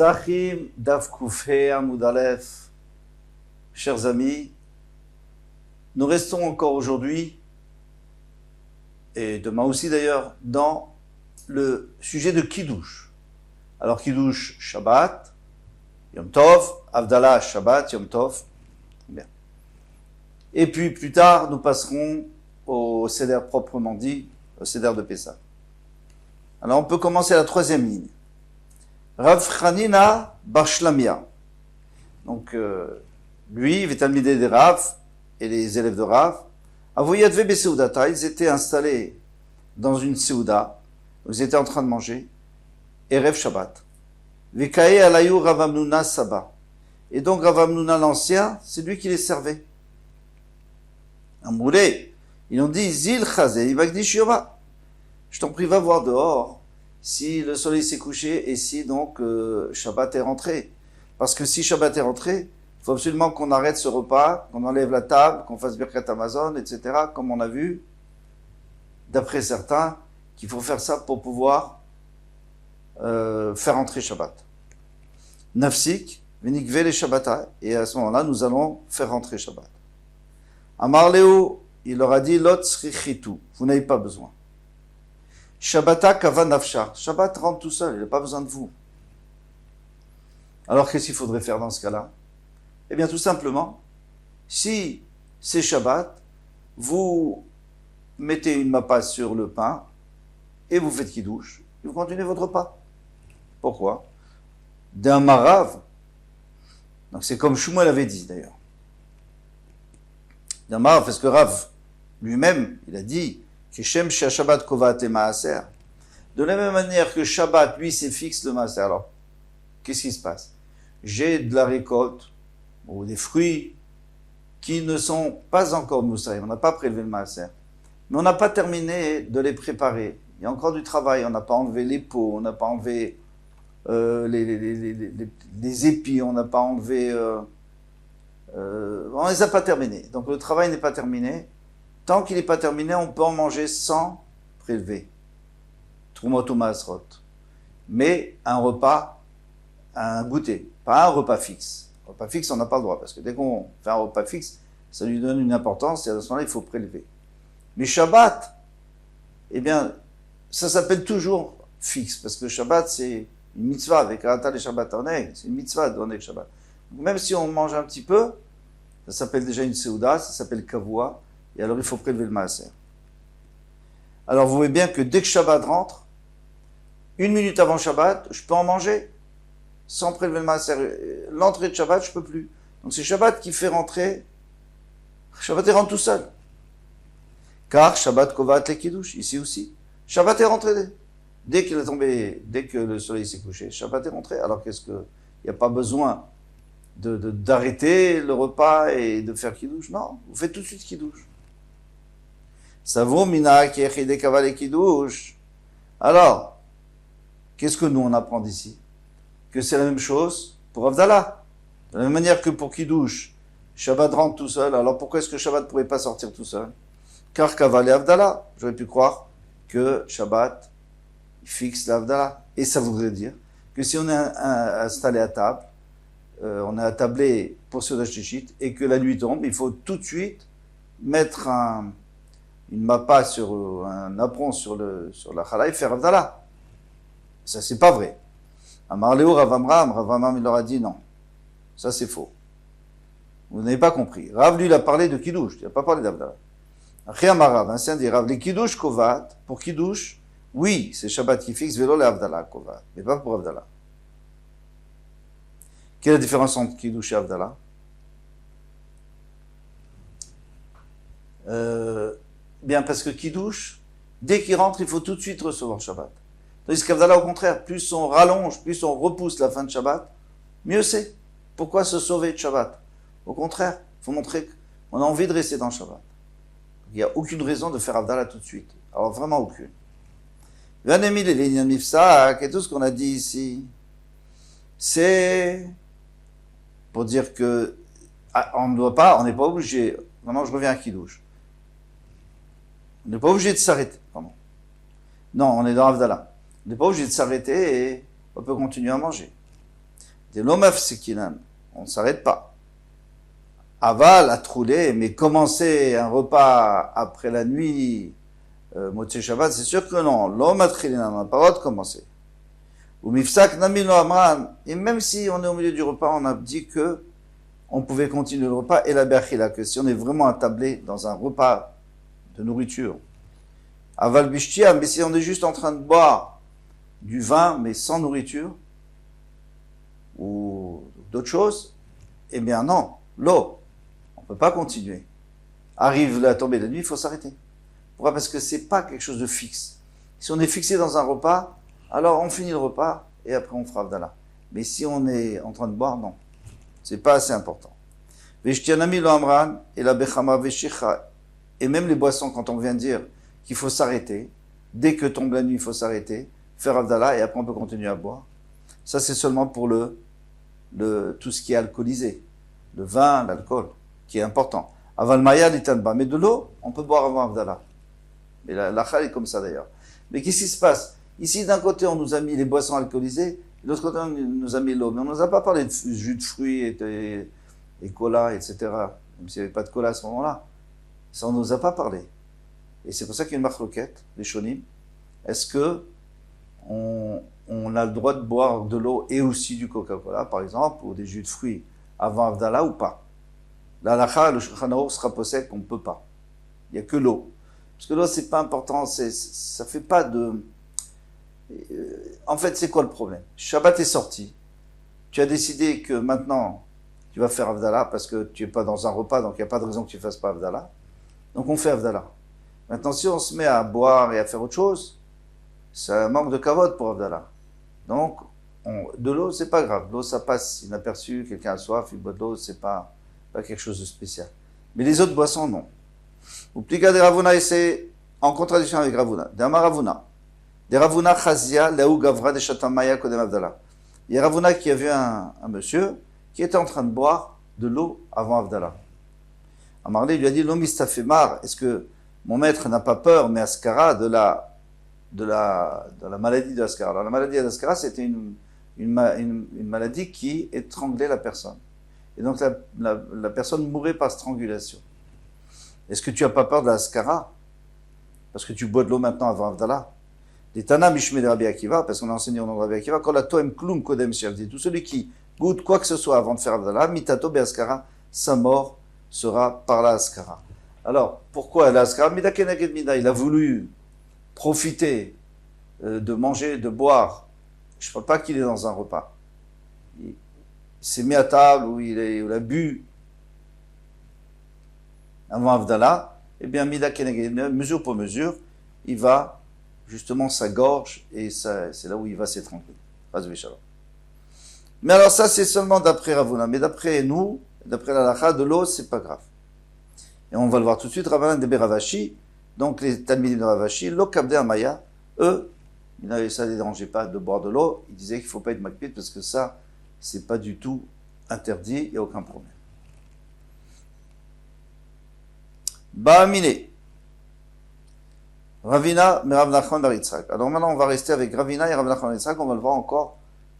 Psachim Daf Kufhe Amud Aleph. Chers amis, nous restons encore aujourd'hui, et demain aussi d'ailleurs, dans le sujet de Kiddush. Alors Kiddush, Shabbat, Yom Tov, Havdalah, Shabbat, Yom Tov. Bien. Et puis plus tard, nous passerons au Seder proprement dit, au Seder de Pessah. Alors on peut commencer à la troisième ligne. Rav Chanina bar Shlamia. Donc lui, Vitalmidé des Rav et les élèves de Rav, Avoyadve Beseudata, ils étaient installés dans une Seuda, ils étaient en train de manger, Erev Shabbat. Vekae alayu Rav Hamnuna Saba. Et donc Rav Hamnuna l'ancien, c'est lui qui les servait. Amouré, ils ont dit Zil Chazé, Ivagdish Yova. Je t'en prie, va voir dehors si le soleil s'est couché et si donc Shabbat est rentré. Parce que si Shabbat est rentré, il faut absolument qu'on arrête ce repas, qu'on enlève la table, qu'on fasse Birkat Amazon, etc. Comme on a vu, d'après certains, qu'il faut faire ça pour pouvoir faire entrer Shabbat. Nafsik, Venikve les Shabbata, et à ce moment-là, nous allons faire rentrer Shabbat. Amar Léo, il leur a dit, Lot Srichitu, vous n'avez pas besoin. Shabbata kava nafsha. Shabbat rentre tout seul, il n'a pas besoin de vous. Alors qu'est-ce qu'il faudrait faire dans ce cas-là? Eh bien tout simplement, si c'est Shabbat, vous mettez une mappa sur le pain et vous faites Kiddush, et vous continuez votre repas. Pourquoi? D'un marav. Donc c'est comme Shmuel avait dit d'ailleurs. D'un marav, parce que Rav lui-même, il a dit Shabbat kovat et maaser. De la même manière que Shabbat, lui, c'est fixe le maaser. Alors, qu'est-ce qui se passe? J'ai de la récolte, ou des fruits, qui ne sont pas encore moussaïs. On n'a pas prélevé le maaser. Mais on n'a pas terminé de les préparer. Il y a encore du travail. On n'a pas enlevé les peaux, on n'a pas enlevé les épis, on n'a pas enlevé... on ne les a pas terminés. Donc le travail n'est pas terminé. Tant qu'il n'est pas terminé, on peut en manger sans prélever. Trumot ou Masrot. Mais un repas, un goûter, pas un repas fixe. Un repas fixe, on n'a pas le droit, parce que dès qu'on fait un repas fixe, ça lui donne une importance, et à ce moment-là, il faut prélever. Mais Shabbat, eh bien, ça s'appelle toujours fixe, parce que Shabbat, c'est une mitzvah, avec Atal et Shabbat Oneg, c'est une mitzvah de Oneg Shabbat. Donc, même si on mange un petit peu, ça s'appelle déjà une Seuda, ça s'appelle Kavua, et alors il faut prélever le maaser. Alors vous voyez bien que dès que Shabbat rentre, 1 minute avant Shabbat, je peux en manger sans prélever le maaser. L'entrée de Shabbat, je peux plus. Donc c'est Shabbat qui fait rentrer. Shabbat est rentre tout seul. Car Shabbat kovat le kiddush, ici aussi. Shabbat est rentré dès qu'il est tombé, dès que le soleil s'est couché. Shabbat est rentré. Alors qu'est-ce que il n'y a pas besoin d'arrêter le repas et de faire kiddush? Non, vous faites tout de suite kiddush. Savo mina ki echide kaval kiddush. Alors, qu'est-ce que nous on apprend d'ici? Que c'est la même chose pour Havdalah. De la même manière que pour Kiddush, Shabbat rentre tout seul. Alors pourquoi est-ce que Shabbat ne pourrait pas sortir tout seul? Car Kaval et Havdalah. J'aurais pu croire que Shabbat fixe l'Havdalah. Et ça voudrait dire que si on est installé à table, on est attablé pour Seudat Shlichit, et que la nuit tombe, il faut tout de suite mettre une mappa sur un apron sur la chala et faire Havdalah. Ça, c'est pas vrai. Amar Léo Rav Amram, il leur a dit non. Ça, c'est faux. Vous n'avez pas compris. Rav, lui, il a parlé de Kiddush. Il n'a pas parlé d'Havdalah. Rien Rav, un saint dit Rav, les Kiddush Kovat, pour Kiddush, oui, c'est Shabbat qui fixe, vélo le Havdalah Kovat, mais pas pour Havdalah. Quelle est la différence entre Kiddush et Havdalah? Bien, parce que Kiddush, dès qu'il rentre, il faut tout de suite recevoir Shabbat. Tandis qu'Havdalah, au contraire, plus on rallonge, plus on repousse la fin de Shabbat, mieux c'est. Pourquoi se sauver de Shabbat? Au contraire, il faut montrer qu'on a envie de rester dans Shabbat. Il n'y a aucune raison de faire Havdalah tout de suite. Alors vraiment aucune. Vanemil et l'Inyan Mifsak et tout ce qu'on a dit ici, c'est pour dire que on n'est pas obligé. Maintenant, je reviens à Kiddush. On n'est pas obligé de s'arrêter. Pardon. Non, on est dans Havdalah. On n'est pas obligé de s'arrêter et on peut continuer à manger. Des lomaf sekinan, on ne s'arrête pas. Aval a troulé, mais commencer un repas après la nuit, Motzei Shabbat, c'est sûr que non. L'homme a trilé, on n'a pas le droit de commencer. Ou mifsak nami lo amran, et même si on est au milieu du repas, on a dit que on pouvait continuer le repas, et la berchila, que si on est vraiment attablé dans un repas de nourriture, aval bishtia, mais si on est juste en train de boire du vin, mais sans nourriture, ou d'autres choses, eh bien non, l'eau, on ne peut pas continuer. Arrive la tombée de la nuit, il faut s'arrêter. Pourquoi? Parce que c'est pas quelque chose de fixe. Si on est fixé dans un repas, alors on finit le repas et après on fera Avdallah. Mais si on est en train de boire, non. C'est pas assez important. Veshtianami lo amran et la bechama veshicha. Et même les boissons, quand on vient dire qu'il faut s'arrêter, dès que tombe la nuit, il faut s'arrêter, faire Avdallah et après on peut continuer à boire. Ça c'est seulement pour tout ce qui est alcoolisé. Le vin, l'alcool, qui est important. Aval maya litanba. Mais de l'eau, on peut boire avant Avdallah. Mais la khal est comme ça d'ailleurs. Mais qu'est-ce qui se passe? Ici, d'un côté, on nous a mis les boissons alcoolisées, de l'autre côté, on nous a mis l'eau. Mais on ne nous a pas parlé de jus de fruits et cola, etc. Même s'il n'y avait pas de cola à ce moment-là. Ça, on ne nous a pas parlé. Et c'est pour ça qu'il y a une marloquette, les shonim. Est-ce que on a le droit de boire de l'eau et aussi du Coca-Cola, par exemple, ou des jus de fruits avant Avdallah ou pas? La halakha, le Shulchan Aruch sera possède qu'on ne peut pas. Il n'y a que l'eau. Parce que l'eau, c'est pas important, ça fait pas de... En fait, c'est quoi le problème? Shabbat est sorti. Tu as décidé que maintenant, tu vas faire Avdallah parce que tu n'es pas dans un repas, donc il n'y a pas de raison que tu ne fasses pas Avdallah. Donc on fait Avdallah. Maintenant, si on se met à boire et à faire autre chose, c'est un manque de kavod pour Avdallah. Donc, de l'eau, c'est pas grave. L'eau, ça passe inaperçu, quelqu'un a soif, il boit de l'eau, c'est pas quelque chose de spécial. Mais les autres boissons, non. Ou plika de Ravuna, et c'est en contradiction avec Ravuna. D'Amar Ravuna. De Ravuna Chazia, Laou Gavra de Chatamaya Kodem Avdallah. Il y a Ravuna qui a vu un monsieur qui était en train de boire de l'eau avant Avdallah. Amarlé lui a dit, l'homme istafemar, est-ce que mon maître n'a pas peur, mais Askara, de la maladie de Askara? Alors la maladie de Askara, c'était une maladie qui étranglait la personne. Et donc la personne mourait par strangulation. Est-ce que tu n'as pas peur de la Askara? Parce que tu bois de l'eau maintenant avant Avdallah. Les Tana Mishme de Rabbi Akiva, parce qu'on a enseigné au nom de Rabbi Akiva, quand la Toem Klum Kodem Shavdi, tout celui qui goûte quoi que ce soit avant de faire Avdallah, Mitato Be Askara, sa mort sera par la Askara. Alors, pourquoi la Askara? Mida Keneged Mida, il a voulu profiter de manger, de boire. Je ne parle pas qu'il est dans un repas. Il s'est mis à table, où il a bu avant Avdallah, eh bien, Mida Keneged, mesure pour mesure, il va justement sa gorge, et c'est là où il va s'étrangler. Mais alors ça, c'est seulement d'après Ravuna. Mais d'après nous, d'après la lacha, de l'eau, c'est pas grave. Et on va le voir tout de suite, Ravanan de Ravashi, donc les Talmidim de Ravashi, l'eau kabde amaya, eux, ça ne les dérangeait pas de boire de l'eau, ils disaient qu'il ne faut pas être makpid parce que ça, c'est pas du tout interdit, il n'y a aucun problème. Ba'amine. Ravina, mais Rav Nachman bar Yitzhak. Alors maintenant, on va rester avec Ravina et Rav Nachman bar Yitzhak, on va le voir encore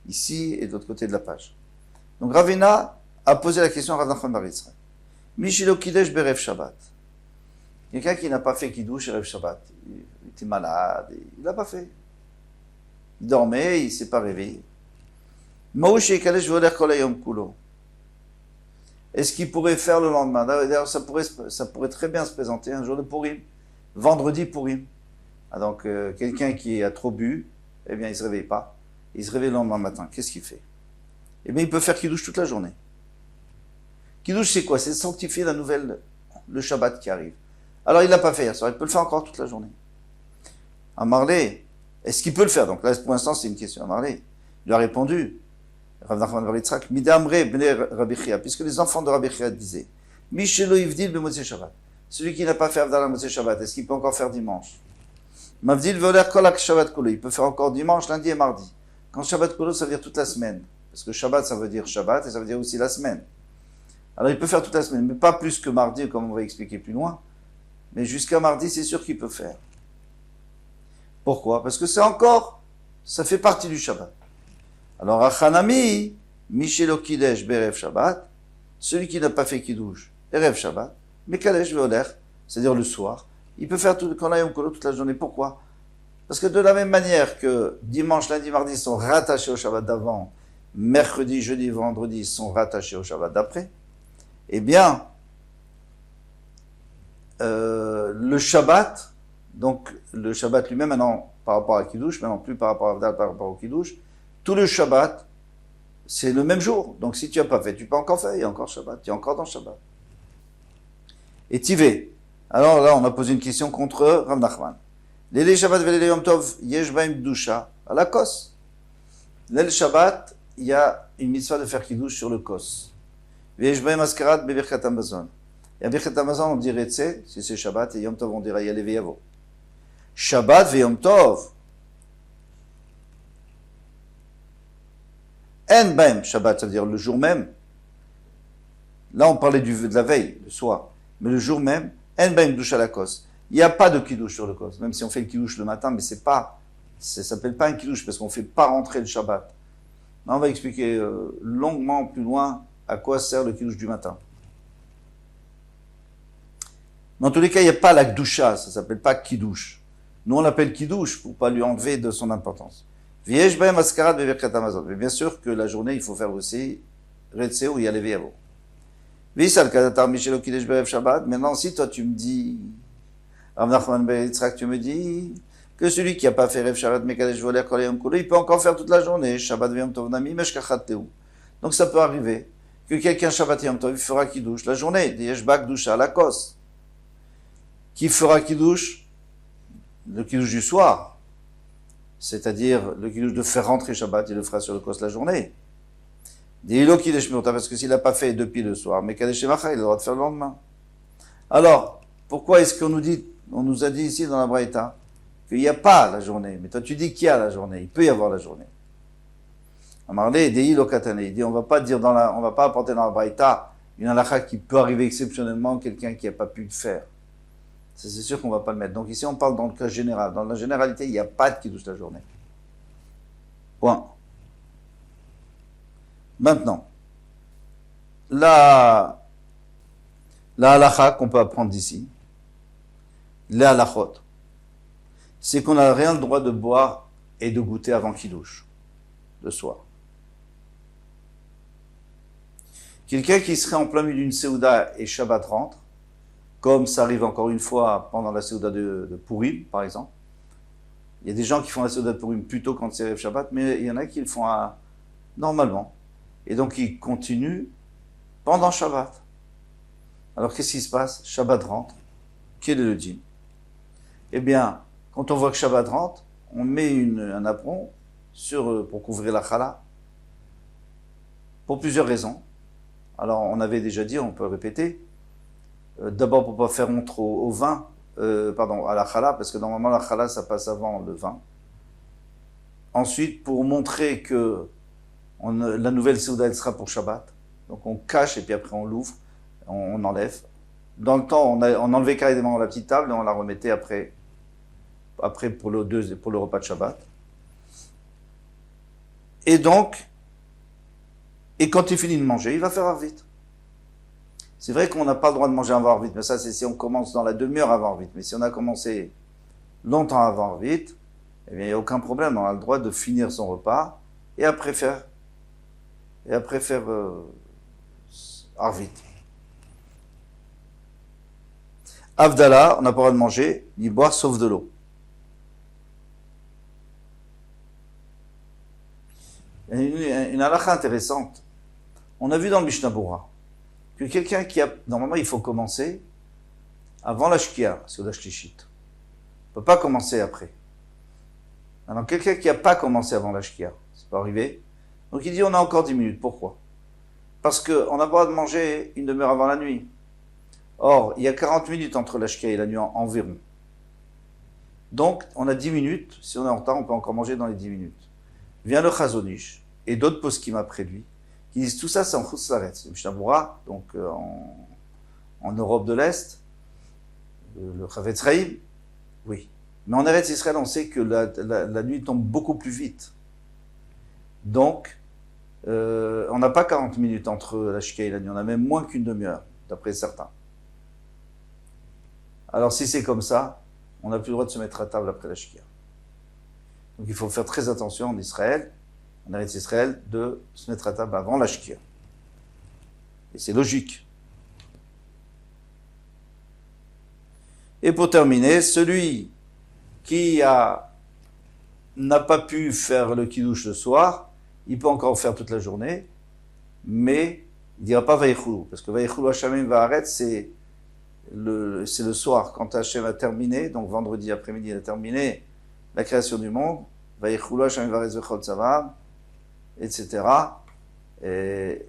ici et de l'autre côté de la page. Donc Ravina a posé la question à Rav Nachman bar Yitzhak. Mishilo Kidesh Berev Shabbat. Quelqu'un qui n'a pas fait Kiddush Berev Shabbat. Il était malade, il n'a pas fait. Il dormait, il ne s'est pas réveillé. Ma'ush Yekadesh Voler Kol Hayom Kulo. Est-ce qu'il pourrait faire le lendemain? D'ailleurs, ça pourrait très bien se présenter un jour de Purim. Vendredi Purim. Ah, donc, quelqu'un qui a trop bu, eh bien, il ne se réveille pas. Il se réveille le lendemain matin. Qu'est-ce qu'il fait? Eh bien, il peut faire Kiddush toute la journée. Kiddush, c'est quoi? C'est sanctifier le Shabbat qui arrive. Alors, il ne l'a pas fait hier soir. Il peut le faire encore toute la journée. Amarlé, est-ce qu'il peut le faire? Donc là, pour l'instant, c'est une question. Amarlé, il lui a répondu, Rav Nachman bar Yitzhak, Midamre bnei Rabbi Chia, puisque les enfants de Rabbi Chia disaient, Mishelo Yivdil b'Motzei Shabbat. Celui qui n'a pas fait Avdallah Motzei Shabbat, est-ce qu'il peut encore faire dimanche? Mavdil voler kolak Shabbat kolo. Il peut faire encore dimanche, lundi et mardi. Quand Shabbat kolo, ça veut dire toute la semaine. Parce que Shabbat, ça veut dire Shabbat et ça veut dire aussi la semaine. Alors il peut faire toute la semaine, mais pas plus que mardi, comme on va expliquer plus loin. Mais jusqu'à mardi, c'est sûr qu'il peut faire. Pourquoi? Parce que ça fait partie du Shabbat. Alors, Achanami, Michelo Kidesh Berev Shabbat, celui qui n'a pas fait Kiddush, Erev Shabbat, Mekadesh Veoler, c'est-à-dire le soir, il peut faire tout le Kolayom Kolo toute la journée. Pourquoi? Parce que de la même manière que dimanche, lundi, mardi sont rattachés au Shabbat d'avant, mercredi, jeudi, vendredi sont rattachés au Shabbat d'après, eh bien, le Shabbat, donc le Shabbat lui-même, maintenant par rapport à Kiddush, maintenant plus par rapport à Avdal, par rapport au Kiddush, tout le Shabbat, c'est le même jour. Donc si tu n'as pas fait, tu peux encore faire, il y a encore Shabbat, tu es encore dans Shabbat. Et Tivé. Alors là, on a posé une question contre Rav Nachman. L'Ele Shabbat et Yom Tov, Yesh Baim Dusha, à la Kos. L'El Shabbat, il y a une mitzvah de faire Kiddush sur le Kos. Yesh Baim Askerat Bebirkat Amazon. Et à Birkat Amazon, on dirait Tse, si c'est Shabbat, et Yom Tov, on dirait Yale Veyavo. Shabbat ve Yom Tov. En Baim Shabbat, ça veut dire le jour même. Là, on parlait de la veille, le soir. Mais le jour même, En Baim Dusha la Kos. Il n'y a pas de Kiddush sur le Kos. Même si on fait le Kiddush le matin, mais ça s'appelle pas un Kiddush parce qu'on ne fait pas rentrer le Shabbat. Là, on va expliquer longuement plus loin à quoi sert le Kiddush du matin. Dans tous les cas, il n'y a pas la Kdusha, ça ne s'appelle pas Kiddush. Nous, on l'appelle Kiddush pour ne pas lui enlever de son importance. Mais bien sûr que la journée, il faut faire aussi Retse ou Yaleviavo. Maintenant, si toi tu me dis, Rav Nachman ben Yitzhak, tu me dis que celui qui n'a pas fait Rev Shabbat Mekadesh Voler Kol Yom Kolo, il peut encore faire toute la journée, Shabbat Yom Tov Nami Meshkachat Teu. Donc ça peut arriver que quelqu'un Shabbat Yom Tov, il fera Kiddush la journée, Yesh Bak Dusha la Kos. Qui fera Kiddush? Le Kiddush du soir, c'est-à-dire le Kiddush de faire rentrer Shabbat, il le fera sur le Kos la journée. Dis-le Kiddush Murta, parce que s'il n'a pas fait depuis le soir, mais Kadesh Macha, il a le droit de faire le lendemain. Alors, pourquoi est-ce qu'on nous a dit ici dans la Braïta qu'il n'y a pas la journée? Mais toi tu dis qu'il y a la journée, il peut y avoir la journée. Amarle, Dei lo Katane, il dit on va pas apporter dans la Braïta une halakha qui peut arriver exceptionnellement quelqu'un qui n'a pas pu le faire. C'est sûr qu'on ne va pas le mettre. Donc ici on parle dans le cas général. Dans la généralité, il n'y a pas de Kiddush la journée. Point. Maintenant, la halakha qu'on peut apprendre d'ici, les halachot, c'est qu'on n'a rien le droit de boire et de goûter avant Kiddush, le soir. Quelqu'un qui serait en plein milieu d'une Séouda et Shabbat rentre, comme ça arrive encore une fois pendant la Séouda de Purim, par exemple. Il y a des gens qui font la Séouda de Purim plutôt quand c'est Rev Shabbat, mais il y en a qui le font normalement. Et donc ils continuent pendant Shabbat. Alors qu'est-ce qui se passe? Shabbat rentre. Quel est le dîme? Eh bien, quand on voit que Shabbat rentre, on met un apron pour couvrir la chala. Pour plusieurs raisons. Alors on avait déjà dit, on peut répéter. D'abord pour ne pas faire honte au vin, à la chala, parce que normalement la chala ça passe avant le vin. Ensuite pour montrer que la nouvelle Séouda elle sera pour Shabbat. Donc on cache et puis après on l'ouvre, on enlève. Dans le temps on enlevait carrément la petite table et on la remettait après pour le repas de Shabbat. Et donc, quand il finit de manger, il va faire Arvit. C'est vrai qu'on n'a pas le droit de manger avant Arvit, mais ça c'est si on commence dans la demi-heure avant Arvit. Mais si on a commencé longtemps avant Arvit, eh bien il n'y a aucun problème, on a le droit de finir son repas et après faire Arvit. Avdallah, on n'a pas le droit de manger ni boire sauf de l'eau. Une halakha intéressante. On a vu dans le Mishnah Bora que quelqu'un normalement il faut commencer avant la shkia, sur la shlishit. On ne peut pas commencer après. Alors quelqu'un qui n'a pas commencé avant la shkia, c'est pas arrivé. Donc il dit on a encore 10 minutes. Pourquoi? Parce qu'on a le droit de manger une demi-heure avant la nuit. Or, il y a 40 minutes entre la shkia et la nuit environ. Donc, on a 10 minutes. Si on est en retard, on peut encore manger dans les 10 minutes. Vient le Chazonish et d'autres poskim après lui qui disent tout ça c'est en Chutz-Laretz. Le Mishnah Bora, donc en Europe de l'Est, le Chavetz Chaim, oui. Mais en Eretz Israël, on sait que la nuit tombe beaucoup plus vite. Donc, On n'a pas 40 minutes entre la Shkia et la nuit, on a même moins qu'une demi-heure, d'après certains. Alors si c'est comme ça, on n'a plus le droit de se mettre à table après la Shkia. Donc il faut faire très attention en Israël, en Eretz Israël, de se mettre à table avant la Shkia. Et c'est logique. Et pour terminer, celui qui n'a pas pu faire le kiddush le soir, il peut encore faire toute la journée, mais il ne dira pas Vaïchoulou, parce que Vaïchoulou Hashamim Va'aretz, c'est le soir, quand Hachem a terminé, donc vendredi après-midi, il a terminé la création du monde, Vaïchoulou Hashamim Va'aretz Vechol Tzavam, etc. Et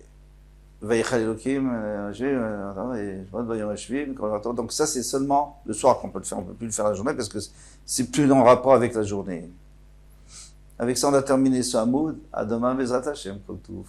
Vaïchal Elokim, donc ça c'est seulement le soir qu'on peut le faire, on ne peut plus le faire la journée, parce que c'est plus en rapport avec la journée. Avec ça, on a terminé ce Hamoud. À demain, Bezrat Hashem, Kol Touf.